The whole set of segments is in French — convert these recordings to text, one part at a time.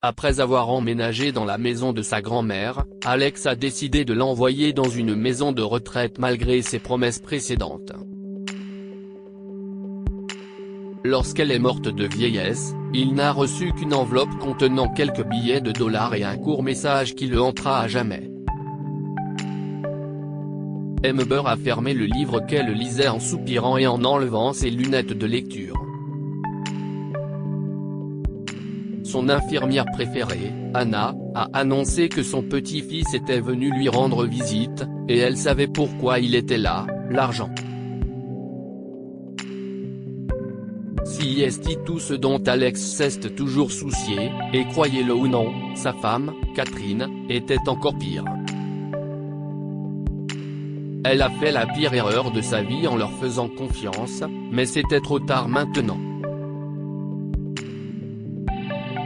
Après avoir emménagé dans la maison de sa grand-mère, Alex a décidé de l'envoyer dans une maison de retraite malgré ses promesses précédentes. Lorsqu'elle est morte de vieillesse, il n'a reçu qu'une enveloppe contenant quelques billets de dollars et un court message qui le hantera à jamais. Amber a fermé le livre qu'elle lisait en soupirant et en enlevant ses lunettes de lecture. Son infirmière préférée, Anna, a annoncé que son petit-fils était venu lui rendre visite, et elle savait pourquoi il était là, l'argent. Si est tout ce dont Alex s'est toujours soucié, et croyez-le ou non, sa femme, Catherine, était encore pire. Elle a fait la pire erreur de sa vie en leur faisant confiance, mais c'était trop tard maintenant.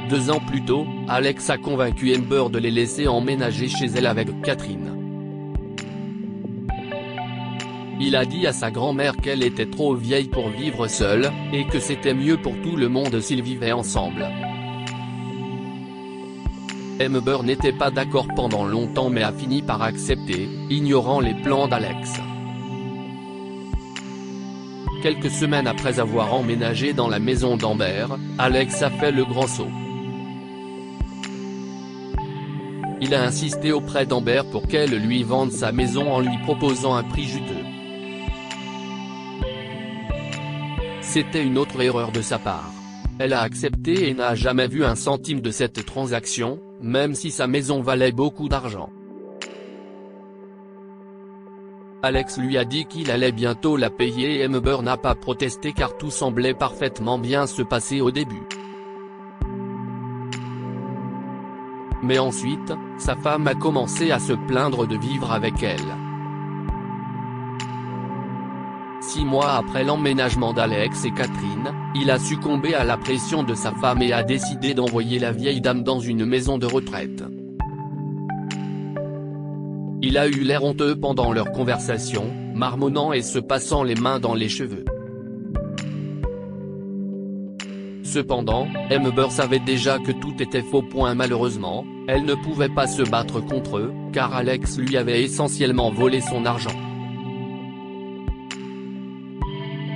2 ans plus tôt, Alex a convaincu Amber de les laisser emménager chez elle avec Catherine. Il a dit à sa grand-mère qu'elle était trop vieille pour vivre seule, et que c'était mieux pour tout le monde s'ils vivaient ensemble. Amber n'était pas d'accord pendant longtemps mais a fini par accepter, ignorant les plans d'Alex. Quelques semaines après avoir emménagé dans la maison d'Amber, Alex a fait le grand saut. Il a insisté auprès d'Amber pour qu'elle lui vende sa maison en lui proposant un prix juteux. C'était une autre erreur de sa part. Elle a accepté et n'a jamais vu un centime de cette transaction, même si sa maison valait beaucoup d'argent. Alex lui a dit qu'il allait bientôt la payer et Amber n'a pas protesté car tout semblait parfaitement bien se passer au début. Mais ensuite, sa femme a commencé à se plaindre de vivre avec elle. 6 mois après l'emménagement d'Alex et Catherine, il a succombé à la pression de sa femme et a décidé d'envoyer la vieille dame dans une maison de retraite. Il a eu l'air honteux pendant leur conversation, marmonnant et se passant les mains dans les cheveux. Cependant, Amber savait déjà que tout était faux. Malheureusement, elle ne pouvait pas se battre contre eux, car Alex lui avait essentiellement volé son argent.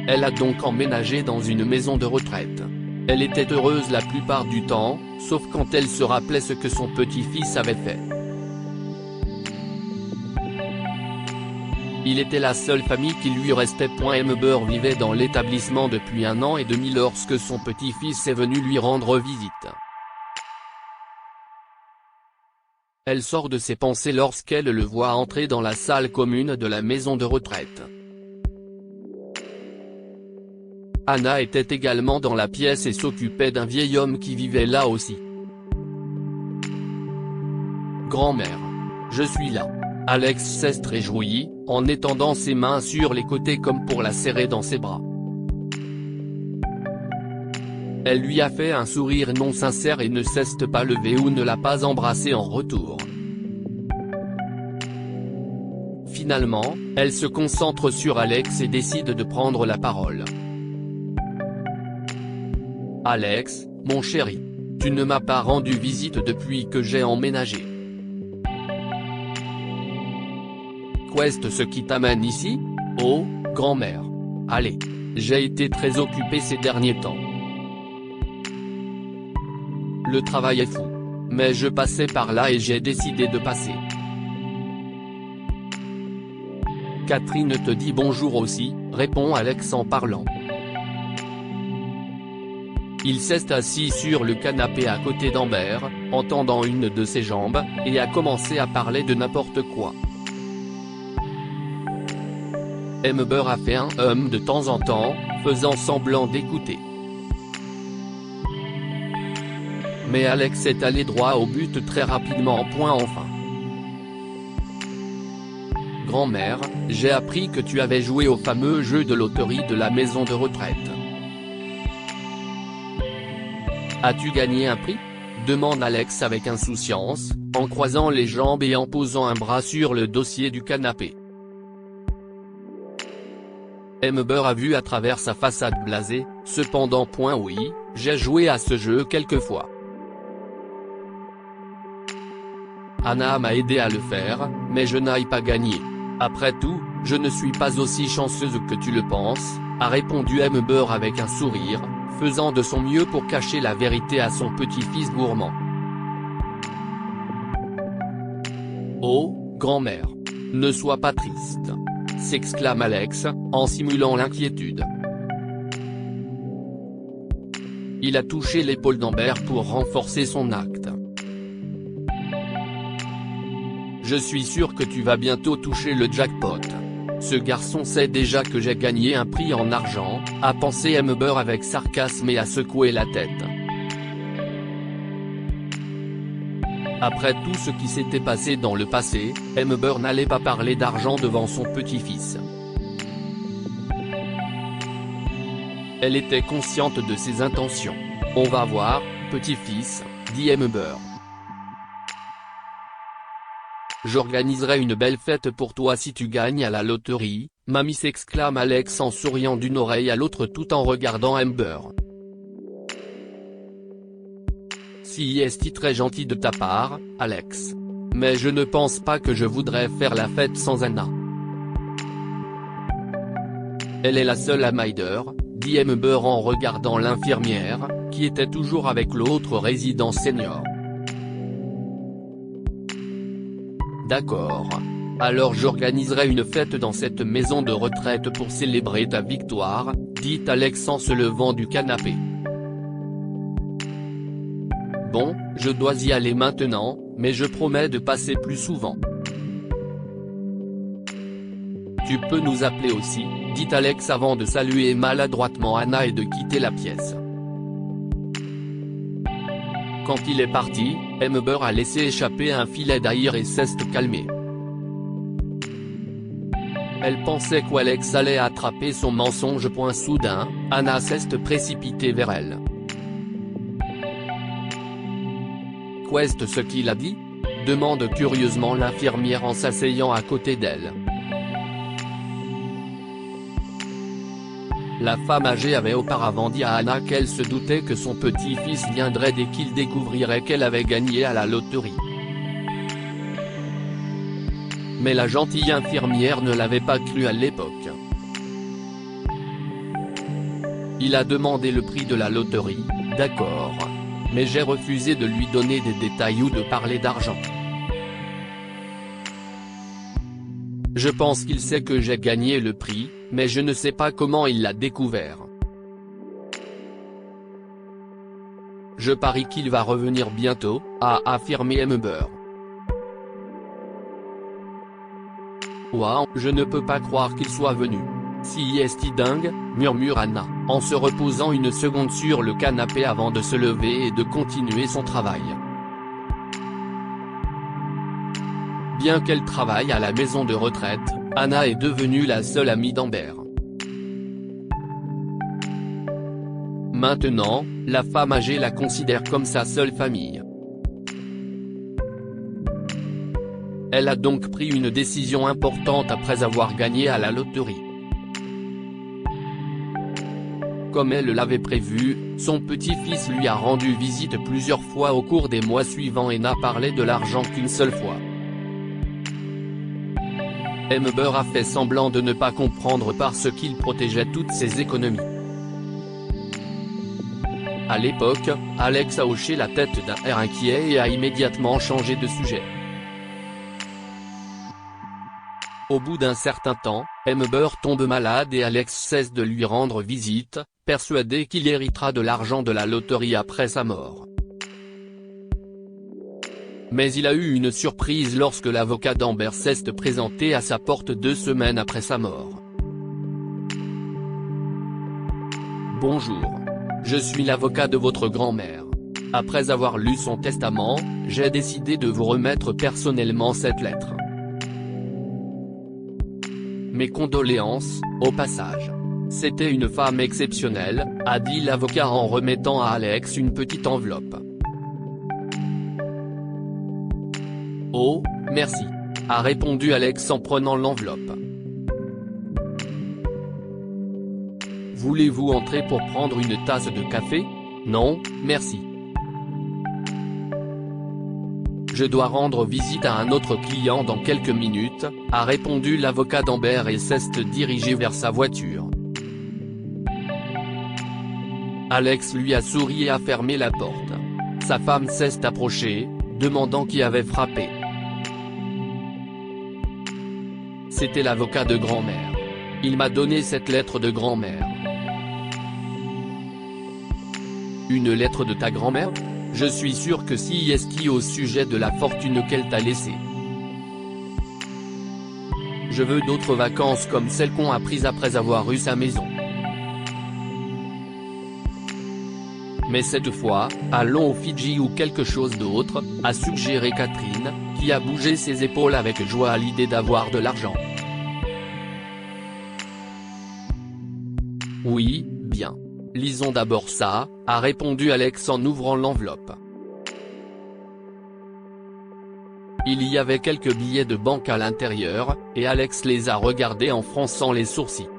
Elle a donc emménagé dans une maison de retraite. Elle était heureuse la plupart du temps, sauf quand elle se rappelait ce que son petit-fils avait fait. Il était la seule famille qui lui restait. Amber vivait dans l'établissement depuis 1 an et demi lorsque son petit-fils est venu lui rendre visite. Elle sort de ses pensées lorsqu'elle le voit entrer dans la salle commune de la maison de retraite. Anna était également dans la pièce et s'occupait d'un vieil homme qui vivait là aussi. Grand-mère. Je suis là. Alex s'est réjoui, en étendant ses mains sur les côtés comme pour la serrer dans ses bras. Elle lui a fait un sourire non sincère et ne s'est pas levée ou ne l'a pas embrassé en retour. Finalement, elle se concentre sur Alex et décide de prendre la parole. Alex, mon chéri. Tu ne m'as pas rendu visite depuis que j'ai emménagé. Qu'est-ce ce qui t'amène ici? Oh, grand-mère. Allez. J'ai été très occupé ces derniers temps. Le travail est fou. Mais je passais par là et j'ai décidé de passer. Catherine te dit bonjour aussi, répond Alex en parlant. Il s'est assis sur le canapé à côté d'Amber, en tendant une de ses jambes, et a commencé à parler de n'importe quoi. Amber a fait un de temps en temps, faisant semblant d'écouter. Mais Alex est allé droit au but très rapidement. Enfin. Grand-mère, j'ai appris que tu avais joué au fameux jeu de loterie de la maison de retraite. As-tu gagné un prix? Demande Alex avec insouciance, en croisant les jambes et en posant un bras sur le dossier du canapé. Amber a vu à travers sa façade blasée, cependant. Oui, j'ai joué à ce jeu quelques fois. Anna m'a aidé à le faire, mais je n'ai pas gagné. Après tout, je ne suis pas aussi chanceuse que tu le penses, a répondu Amber avec un sourire, faisant de son mieux pour cacher la vérité à son petit-fils gourmand. Oh, grand-mère. Ne sois pas triste. S'exclame Alex, en simulant l'inquiétude. Il a touché l'épaule d'Amber pour renforcer son acte. Je suis sûr que tu vas bientôt toucher le jackpot. Ce garçon sait déjà que j'ai gagné un prix en argent, a pensé Amber avec sarcasme et a secoué la tête. Après tout ce qui s'était passé dans le passé, Amber n'allait pas parler d'argent devant son petit-fils. Elle était consciente de ses intentions. On va voir, petit-fils, dit Amber. J'organiserai une belle fête pour toi si tu gagnes à la loterie, mamie, s'exclame Alex en souriant d'une oreille à l'autre tout en regardant Amber. Si est très gentil de ta part, Alex. Mais je ne pense pas que je voudrais faire la fête sans Anna. Elle est la seule à Ryder, dit Amber en regardant l'infirmière, qui était toujours avec l'autre résident senior. D'accord. Alors j'organiserai une fête dans cette maison de retraite pour célébrer ta victoire, dit Alex en se levant du canapé. Bon, je dois y aller maintenant, mais je promets de passer plus souvent. Tu peux nous appeler aussi, dit Alex avant de saluer maladroitement Anna et de quitter la pièce. Quand il est parti, Amber a laissé échapper un filet d'air et s'est calmée. Elle pensait qu'Alex allait attraper son mensonge. Soudain, Anna s'est précipitée vers elle. Qu'est-ce ce qu'il a dit ? Demande curieusement l'infirmière en s'asseyant à côté d'elle. La femme âgée avait auparavant dit à Anna qu'elle se doutait que son petit-fils viendrait dès qu'il découvrirait qu'elle avait gagné à la loterie. Mais la gentille infirmière ne l'avait pas cru à l'époque. Il a demandé le prix de la loterie, d'accord. Mais j'ai refusé de lui donner des détails ou de parler d'argent. Je pense qu'il sait que j'ai gagné le prix, mais je ne sais pas comment il l'a découvert. Je parie qu'il va revenir bientôt, a affirmé Amber. Waouh, je ne peux pas croire qu'il soit venu. Si est dingue, murmure Anna, en se reposant une seconde sur le canapé avant de se lever et de continuer son travail. Bien qu'elle travaille à la maison de retraite, Anna est devenue la seule amie d'Amber. Maintenant, la femme âgée la considère comme sa seule famille. Elle a donc pris une décision importante après avoir gagné à la loterie. Comme elle l'avait prévu, son petit-fils lui a rendu visite plusieurs fois au cours des mois suivants et n'a parlé de l'argent qu'une seule fois. Amber a fait semblant de ne pas comprendre parce qu'il protégeait toutes ses économies. À l'époque, Alex a hoché la tête d'un air inquiet et a immédiatement changé de sujet. Au bout d'un certain temps, Amber tombe malade et Alex cesse de lui rendre visite, persuadé qu'il héritera de l'argent de la loterie après sa mort. Mais il a eu une surprise lorsque l'avocat d'Amber s'est présenté à sa porte 2 semaines après sa mort. Bonjour. Je suis l'avocat de votre grand-mère. Après avoir lu son testament, j'ai décidé de vous remettre personnellement cette lettre. Mes condoléances, au passage. C'était une femme exceptionnelle, a dit l'avocat en remettant à Alex une petite enveloppe. Oh, merci, a répondu Alex en prenant l'enveloppe. Voulez-vous entrer pour prendre une tasse de café ? Non, merci. Je dois rendre visite à un autre client dans quelques minutes, a répondu l'avocat d'Amber et s'est dirigé vers sa voiture. Alex lui a souri et a fermé la porte. Sa femme s'est approchée, demandant qui avait frappé. C'était l'avocat de grand-mère. Il m'a donné cette lettre de grand-mère. Une lettre de ta grand-mère ? Je suis sûr que si est au sujet de la fortune qu'elle t'a laissée. Je veux d'autres vacances comme celles qu'on a prises après avoir eu sa maison. Mais cette fois, allons aux Fidji ou quelque chose d'autre, a suggéré Catherine, qui a bougé ses épaules avec joie à l'idée d'avoir de l'argent. Oui, bien. Lisons d'abord ça, a répondu Alex en ouvrant l'enveloppe. Il y avait quelques billets de banque à l'intérieur, et Alex les a regardés en fronçant les sourcils.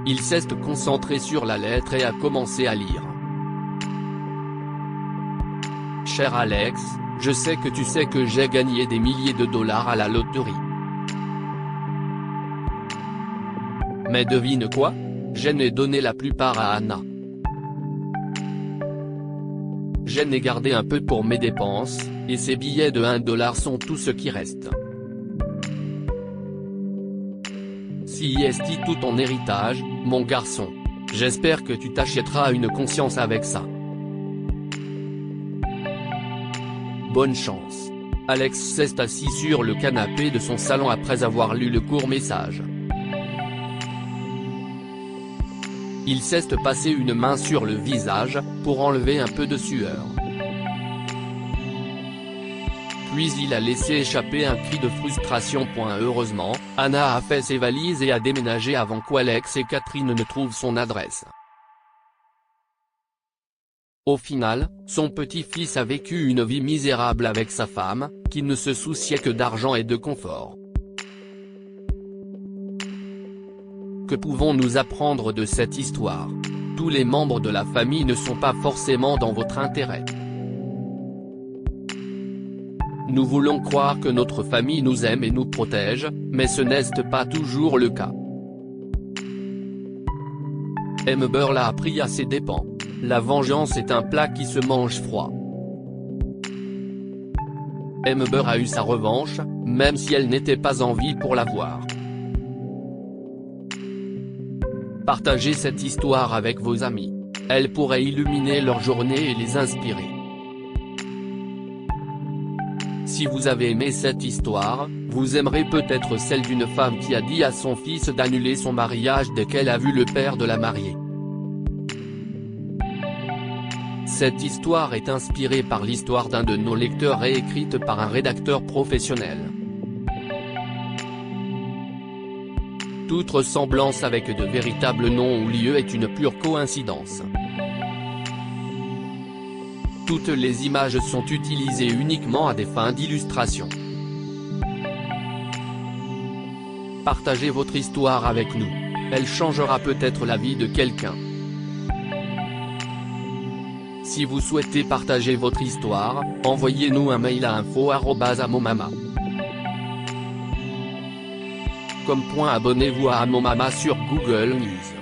Il s'est concentré sur la lettre et a commencé à lire. Cher Alex, je sais que tu sais que j'ai gagné des milliers de dollars à la loterie. Mais devine quoi ? J'en ai donné la plupart à Anna. J'en ai gardé un peu pour mes dépenses, et ces billets de 1 dollar sont tout ce qui reste. Si est tout ton héritage, mon garçon. J'espère que tu t'achèteras une conscience avec ça. Bonne chance. Alex s'est assis sur le canapé de son salon après avoir lu le court message. Il s'est passé une main sur le visage, pour enlever un peu de sueur. Puis il a laissé échapper un cri de frustration. Heureusement, Anna a fait ses valises et a déménagé avant qu'Alex et Catherine ne trouvent son adresse. Au final, son petit-fils a vécu une vie misérable avec sa femme, qui ne se souciait que d'argent et de confort. Que pouvons-nous apprendre de cette histoire ? Tous les membres de la famille ne sont pas forcément dans votre intérêt. Nous voulons croire que notre famille nous aime et nous protège, mais ce n'est pas toujours le cas. Amber l'a appris à ses dépens. La vengeance est un plat qui se mange froid. Amber a eu sa revanche, même si elle n'était pas en vie pour l'avoir. Partagez cette histoire avec vos amis. Elle pourrait illuminer leur journée et les inspirer. Si vous avez aimé cette histoire, vous aimerez peut-être celle d'une femme qui a dit à son fils d'annuler son mariage dès qu'elle a vu le père de la mariée. Cette histoire est inspirée par l'histoire d'un de nos lecteurs et écrite par un rédacteur professionnel. Toute ressemblance avec de véritables noms ou lieux est une pure coïncidence. Toutes les images sont utilisées uniquement à des fins d'illustration. Partagez votre histoire avec nous. Elle changera peut-être la vie de quelqu'un. Si vous souhaitez partager votre histoire, envoyez-nous un mail à info@amomama. Abonnez-vous à Amomama sur Google News.